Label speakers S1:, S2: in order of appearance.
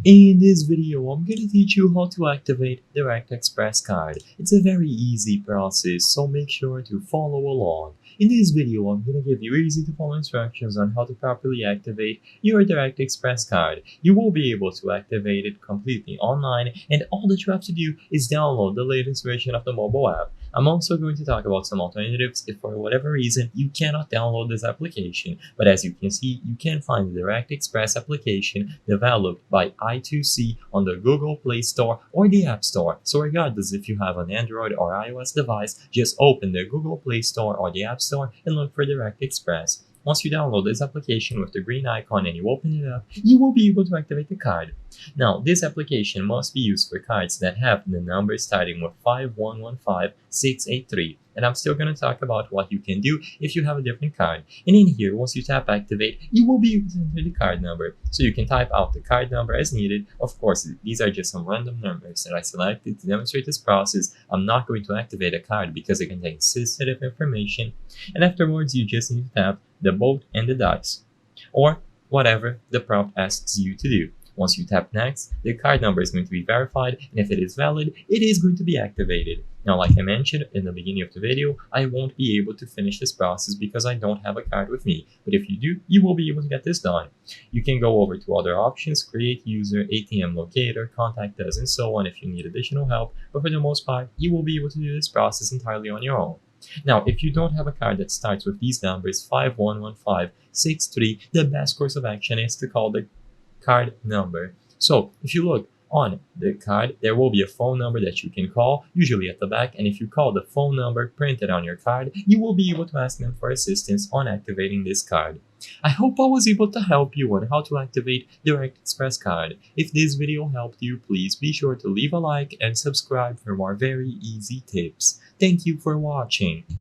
S1: In this video, I'm going to teach you how to activate Direct Express card. It's a very easy process, so make sure to follow along. In this video, I'm going to give you easy to follow instructions on how to properly activate your Direct Express card. You will be able to activate it completely online, and all that you have to do is download the latest version of the mobile app. I'm also going to talk about some alternatives if for whatever reason you cannot download this application, but as you can see, you can find the Direct Express application developed by I2C on the Google Play Store or the App Store. So regardless if you have an Android or iOS device, just open the Google Play Store or the App Store and look for Direct Express. Once you download this application with the green icon and you open it up, you will be able to activate the card. Now, this application must be used for cards that have the number starting with 5115683. And I'm still going to talk about what you can do if you have a different card. And in here, once you tap activate, you will be able to enter the card number. So you can type out the card number as needed. Of course, these are just some random numbers that I selected to demonstrate this process. I'm not going to activate a card because it contains sensitive information. And afterwards, you just need to tap the boat and the dice, or whatever the prompt asks you to do. Once you tap next, the card number is going to be verified, and if it is valid, it is going to be activated. Now, like I mentioned in the beginning of the video, I won't be able to finish this process because I don't have a card with me, but if you do, you will be able to get this done. You can go over to other options, create user, ATM locator, contact us, and so on if you need additional help, but for the most part, you will be able to do this process entirely on your own. Now, if you don't have a card that starts with these numbers 511563, the best course of action is to call the card number. So if you look on the card, there will be a phone number that you can call, usually at the back, and if you call the phone number printed on your card, you will be able to ask them for assistance on activating this card. I hope I was able to help you on how to activate Direct Express card. If this video helped you, please be sure to leave a like and subscribe for more very easy tips. Thank you for watching.